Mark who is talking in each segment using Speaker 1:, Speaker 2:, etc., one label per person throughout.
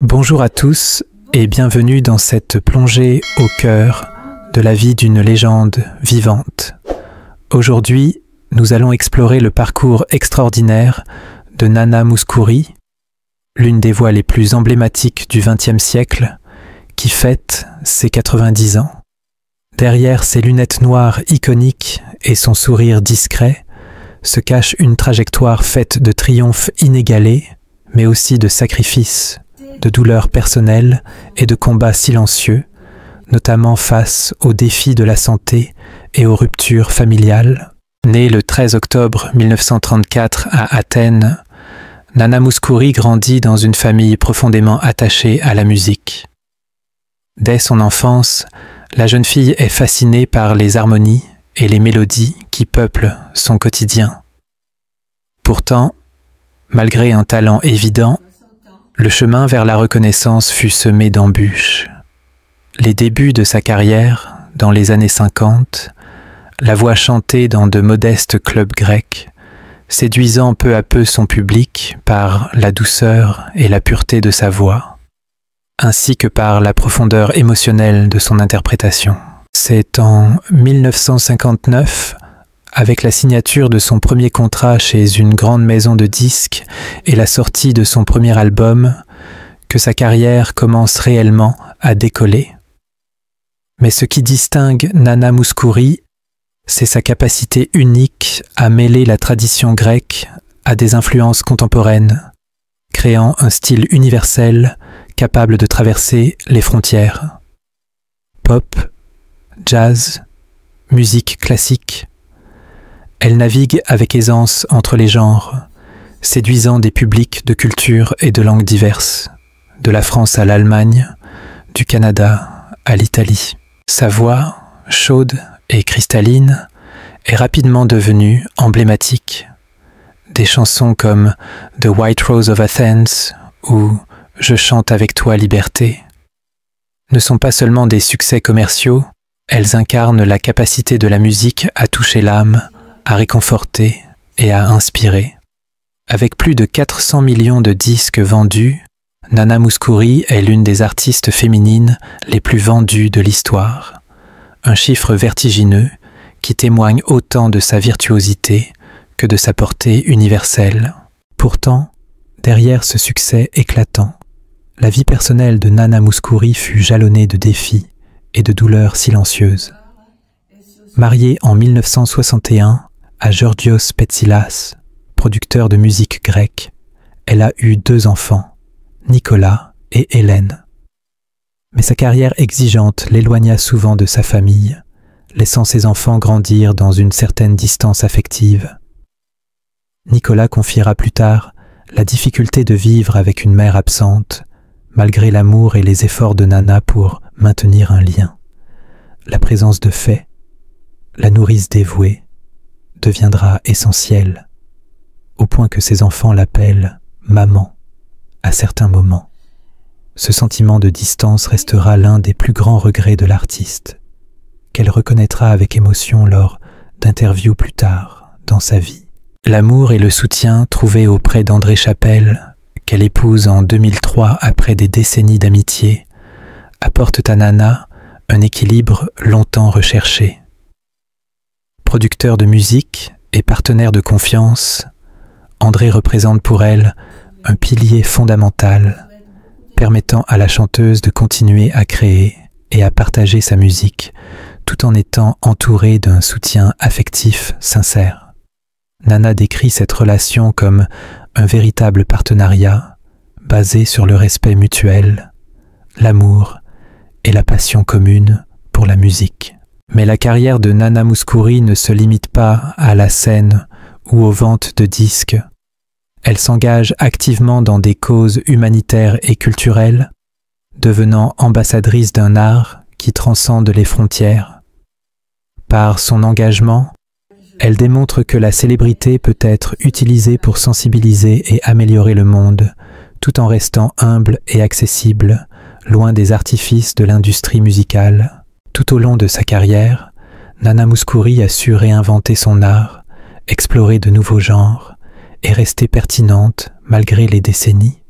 Speaker 1: Bonjour à tous et bienvenue dans cette plongée au cœur de la vie d'une légende vivante. Aujourd'hui, nous allons explorer le parcours extraordinaire de Nana Mouskouri, l'une des voix les plus emblématiques du XXe siècle, qui fête ses 90 ans. Derrière ses lunettes noires iconiques et son sourire discret, se cache une trajectoire faite de triomphes inégalés, mais aussi de sacrifices, de douleurs personnelles et de combats silencieux, notamment face aux défis de la santé et aux ruptures familiales. Née le 13 octobre 1934 à Athènes, Nana Mouskouri grandit dans une famille profondément attachée à la musique. Dès son enfance, la jeune fille est fascinée par les harmonies et les mélodies qui peuplent son quotidien. Pourtant, malgré un talent évident, le chemin vers la reconnaissance fut semé d'embûches. Les débuts de sa carrière, dans les années 50, la voix chantée dans de modestes clubs grecs, séduisant peu à peu son public par la douceur et la pureté de sa voix, ainsi que par la profondeur émotionnelle de son interprétation. C'est en 1959, avec la signature de son premier contrat chez une grande maison de disques et la sortie de son premier album, que sa carrière commence réellement à décoller. Mais ce qui distingue Nana Mouskouri, c'est sa capacité unique à mêler la tradition grecque à des influences contemporaines, créant un style universel capable de traverser les frontières. Pop, jazz, musique classique, elle navigue avec aisance entre les genres, séduisant des publics de cultures et de langues diverses, de la France à l'Allemagne, du Canada à l'Italie. Sa voix, chaude et cristalline, est rapidement devenue emblématique. Des chansons comme The White Rose of Athens ou Je chante avec toi, liberté ne sont pas seulement des succès commerciaux, elles incarnent la capacité de la musique à toucher l'âme, à réconforter et à inspirer. Avec plus de 400 millions de disques vendus, Nana Mouskouri est l'une des artistes féminines les plus vendues de l'histoire. Un chiffre vertigineux qui témoigne autant de sa virtuosité que de sa portée universelle. Pourtant, derrière ce succès éclatant, la vie personnelle de Nana Mouskouri fut jalonnée de défis et de douleurs silencieuses. Mariée en 1961 à Georgios Petsilas, producteur de musique grecque, elle a eu 2 enfants, Nicolas et Hélène. Mais sa carrière exigeante l'éloigna souvent de sa famille, laissant ses enfants grandir dans une certaine distance affective. Nicolas confiera plus tard la difficulté de vivre avec une mère absente, malgré l'amour et les efforts de Nana pour maintenir un lien. La présence de Faye, la nourrice dévouée, deviendra essentielle, au point que ses enfants l'appellent « maman » à certains moments. Ce sentiment de distance restera l'un des plus grands regrets de l'artiste, qu'elle reconnaîtra avec émotion lors d'interviews plus tard dans sa vie. L'amour et le soutien trouvés auprès d'André Chapelle, qu'elle épouse en 2003 après des décennies d'amitié, apportent à Nana un équilibre longtemps recherché. Producteur de musique et partenaire de confiance, André représente pour elle un pilier fondamental, permettant à la chanteuse de continuer à créer et à partager sa musique, tout en étant entourée d'un soutien affectif sincère. Nana décrit cette relation comme un véritable partenariat basé sur le respect mutuel, l'amour et la passion commune pour la musique. Mais la carrière de Nana Mouskouri ne se limite pas à la scène ou aux ventes de disques. Elle s'engage activement dans des causes humanitaires et culturelles, devenant ambassadrice d'un art qui transcende les frontières. Par son engagement, elle démontre que la célébrité peut être utilisée pour sensibiliser et améliorer le monde, tout en restant humble et accessible, loin des artifices de l'industrie musicale. Tout au long de sa carrière, Nana Mouskouri a su réinventer son art, explorer de nouveaux genres et rester pertinente malgré les décennies.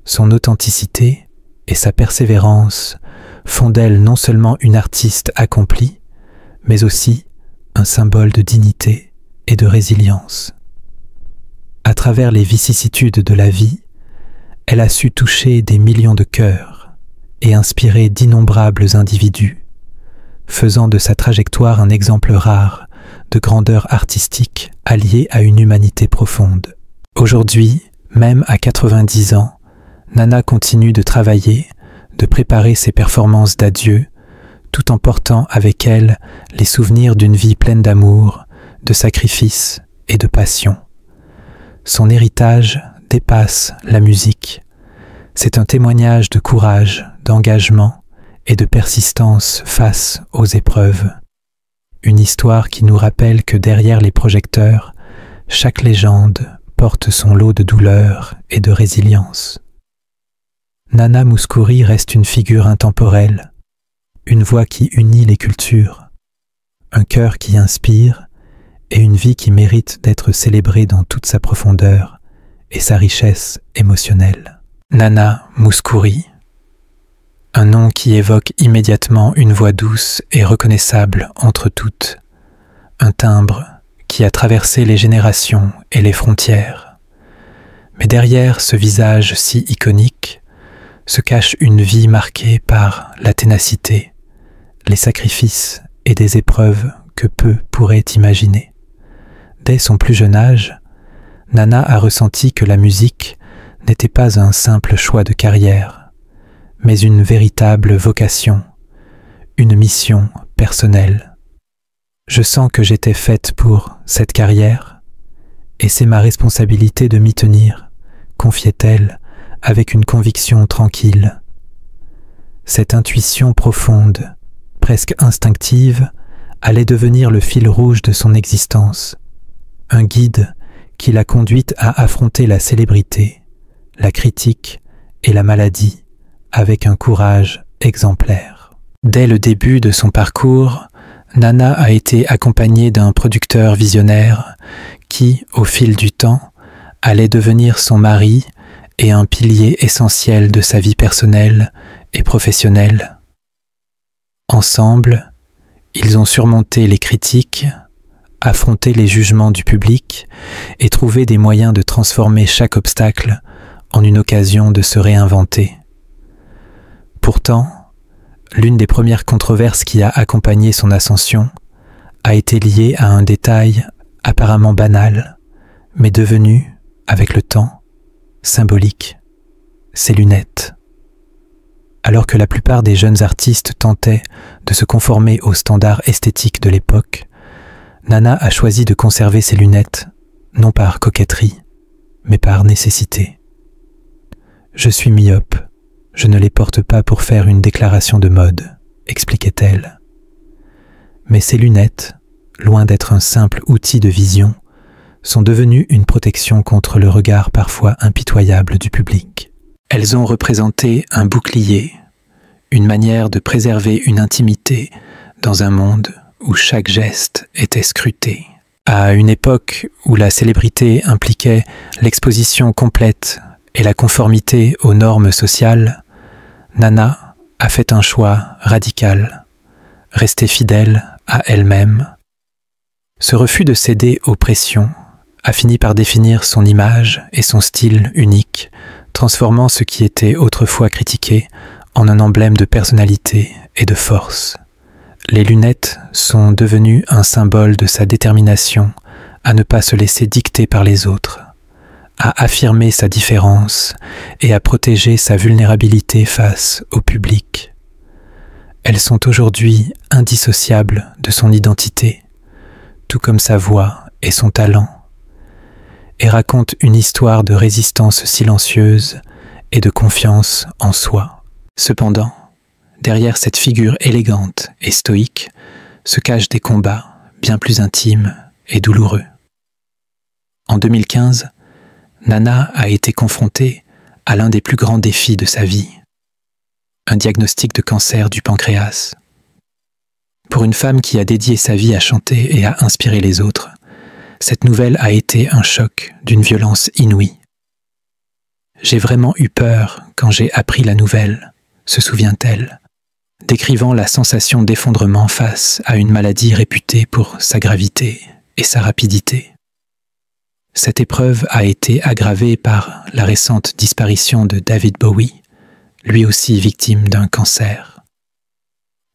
Speaker 1: Son authenticité et sa persévérance font d'elle non seulement une artiste accomplie, mais aussi un symbole de dignité et de résilience. À travers les vicissitudes de la vie, elle a su toucher des millions de cœurs et inspirer d'innombrables individus, faisant de sa trajectoire un exemple rare de grandeur artistique alliée à une humanité profonde. Aujourd'hui, même à 90 ans, Nana continue de travailler, de préparer ses performances d'adieu, tout en portant avec elle les souvenirs d'une vie pleine d'amour, de sacrifice et de passion. Son héritage dépasse la musique. C'est un témoignage de courage, d'engagement et de persistance face aux épreuves. Une histoire qui nous rappelle que derrière les projecteurs, chaque légende porte son lot de douleur et de résilience. Nana Mouskouri reste une figure intemporelle, une voix qui unit les cultures, un cœur qui inspire et une vie qui mérite d'être célébrée dans toute sa profondeur et sa richesse émotionnelle. Nana Mouskouri, un nom qui évoque immédiatement une voix douce et reconnaissable entre toutes, un timbre qui a traversé les générations et les frontières. Mais derrière ce visage si iconique se cache une vie marquée par la ténacité, les sacrifices et des épreuves que peu pourraient imaginer. Dès son plus jeune âge, Nana a ressenti que la musique n'était pas un simple choix de carrière, mais une véritable vocation, une mission personnelle. Je sens que j'étais faite pour cette carrière, et c'est ma responsabilité de m'y tenir, confiait-elle avec une conviction tranquille. Cette intuition profonde, presque instinctive, allait devenir le fil rouge de son existence, un guide qui l'a conduite à affronter la célébrité, la critique et la maladie avec un courage exemplaire. Dès le début de son parcours, Nana a été accompagnée d'un producteur visionnaire qui, au fil du temps, allait devenir son mari et un pilier essentiel de sa vie personnelle et professionnelle. Ensemble, ils ont surmonté les critiques, affronté les jugements du public et trouvé des moyens de transformer chaque obstacle en une occasion de se réinventer. Pourtant, l'une des premières controverses qui a accompagné son ascension a été liée à un détail apparemment banal, mais devenu, avec le temps, symbolique, ses lunettes. Alors que la plupart des jeunes artistes tentaient de se conformer aux standards esthétiques de l'époque, Nana a choisi de conserver ses lunettes, non par coquetterie, mais par nécessité. « Je suis myope, je ne les porte pas pour faire une déclaration de mode », expliquait-elle. Mais ces lunettes, loin d'être un simple outil de vision, sont devenues une protection contre le regard parfois impitoyable du public. Elles ont représenté un bouclier, une manière de préserver une intimité dans un monde où chaque geste était scruté. À une époque où la célébrité impliquait l'exposition complète et la conformité aux normes sociales, Nana a fait un choix radical, rester fidèle à elle-même. Ce refus de céder aux pressions a fini par définir son image et son style unique, transformant ce qui était autrefois critiqué en un emblème de personnalité et de force. Les lunettes sont devenues un symbole de sa détermination à ne pas se laisser dicter par les autres, à affirmer sa différence et à protéger sa vulnérabilité face au public. Elles sont aujourd'hui indissociables de son identité, tout comme sa voix et son talent, et racontent une histoire de résistance silencieuse et de confiance en soi. Cependant, derrière cette figure élégante et stoïque se cachent des combats bien plus intimes et douloureux. En 2015, Nana a été confrontée à l'un des plus grands défis de sa vie, un diagnostic de cancer du pancréas. Pour une femme qui a dédié sa vie à chanter et à inspirer les autres, cette nouvelle a été un choc d'une violence inouïe. J'ai vraiment eu peur quand j'ai appris la nouvelle, se souvient-elle, décrivant la sensation d'effondrement face à une maladie réputée pour sa gravité et sa rapidité. Cette épreuve a été aggravée par la récente disparition de David Bowie, lui aussi victime d'un cancer.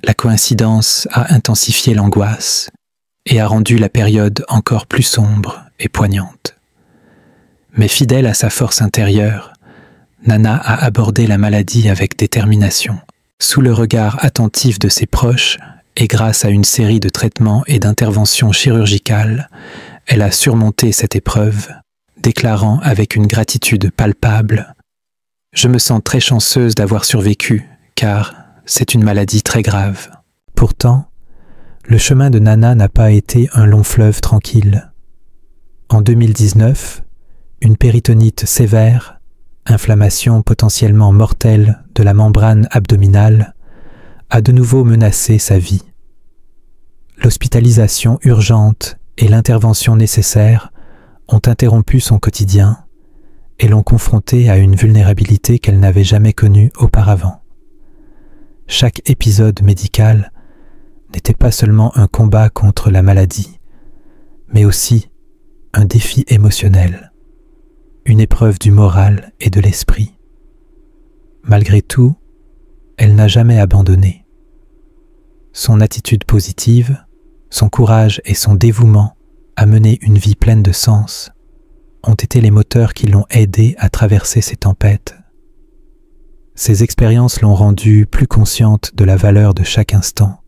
Speaker 1: La coïncidence a intensifié l'angoisse et a rendu la période encore plus sombre et poignante. Mais fidèle à sa force intérieure, Nana a abordé la maladie avec détermination, sous le regard attentif de ses proches et grâce à une série de traitements et d'interventions chirurgicales, elle a surmonté cette épreuve, déclarant avec une gratitude palpable « Je me sens très chanceuse d'avoir survécu, car c'est une maladie très grave. » Pourtant, le chemin de Nana n'a pas été un long fleuve tranquille. En 2019, une péritonite sévère, inflammation potentiellement mortelle de la membrane abdominale, a de nouveau menacé sa vie. L'hospitalisation urgente et l'intervention nécessaire ont interrompu son quotidien et l'ont confrontée à une vulnérabilité qu'elle n'avait jamais connue auparavant. Chaque épisode médical n'était pas seulement un combat contre la maladie, mais aussi un défi émotionnel, une épreuve du moral et de l'esprit. Malgré tout, elle n'a jamais abandonné. Son attitude positive, son courage et son dévouement à mener une vie pleine de sens ont été les moteurs qui l'ont aidée à traverser ces tempêtes. Ces expériences l'ont rendue plus consciente de la valeur de chaque instant,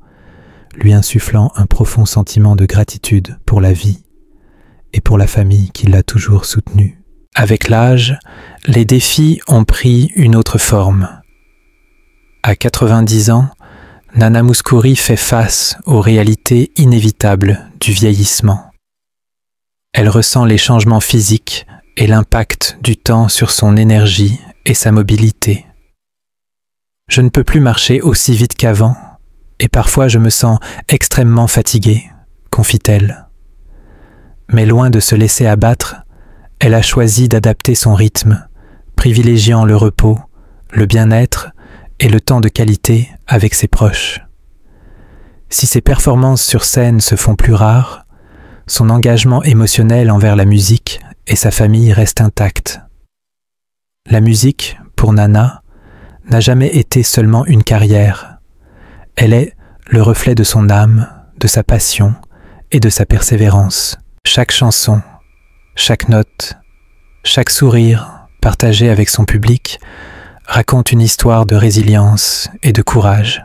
Speaker 1: lui insufflant un profond sentiment de gratitude pour la vie et pour la famille qui l'a toujours soutenue. Avec l'âge, les défis ont pris une autre forme. À 90 ans, Nana Mouskouri fait face aux réalités inévitables du vieillissement. Elle ressent les changements physiques et l'impact du temps sur son énergie et sa mobilité. « Je ne peux plus marcher aussi vite qu'avant et parfois je me sens extrêmement fatiguée », confie-t-elle. Mais loin de se laisser abattre, elle a choisi d'adapter son rythme, privilégiant le repos, le bien-être et le temps de qualité avec ses proches. Si ses performances sur scène se font plus rares, son engagement émotionnel envers la musique et sa famille reste intact. La musique, pour Nana, n'a jamais été seulement une carrière. Elle est le reflet de son âme, de sa passion et de sa persévérance. Chaque chanson, chaque note, chaque sourire partagé avec son public raconte une histoire de résilience et de courage.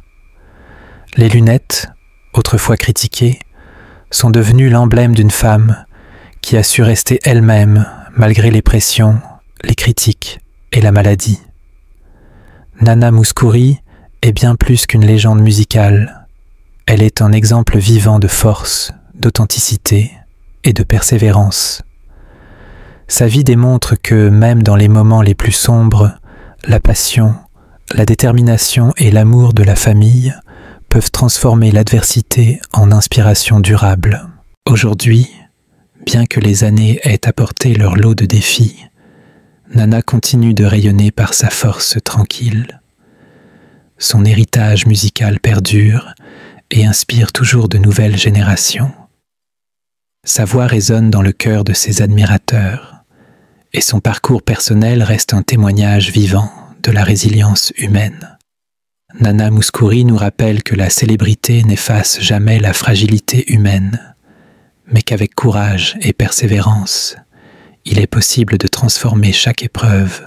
Speaker 1: Les lunettes, autrefois critiquées, sont devenues l'emblème d'une femme qui a su rester elle-même malgré les pressions, les critiques et la maladie. Nana Mouskouri est bien plus qu'une légende musicale. Elle est un exemple vivant de force, d'authenticité et de persévérance. Sa vie démontre que même dans les moments les plus sombres, la passion, la détermination et l'amour de la famille peuvent transformer l'adversité en inspiration durable. Aujourd'hui, bien que les années aient apporté leur lot de défis, Nana continue de rayonner par sa force tranquille. Son héritage musical perdure et inspire toujours de nouvelles générations. Sa voix résonne dans le cœur de ses admirateurs et son parcours personnel reste un témoignage vivant de la résilience humaine. Nana Mouskouri nous rappelle que la célébrité n'efface jamais la fragilité humaine, mais qu'avec courage et persévérance, il est possible de transformer chaque épreuve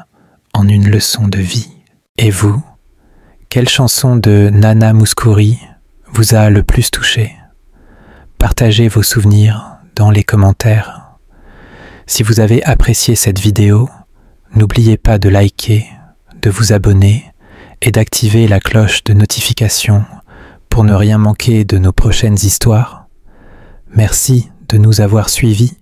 Speaker 1: en une leçon de vie. Et vous, quelle chanson de Nana Mouskouri vous a le plus touché? Partagez vos souvenirs dans les commentaires. Si vous avez apprécié cette vidéo, n'oubliez pas de liker, de vous abonner et d'activer la cloche de notification pour ne rien manquer de nos prochaines histoires. Merci de nous avoir suivis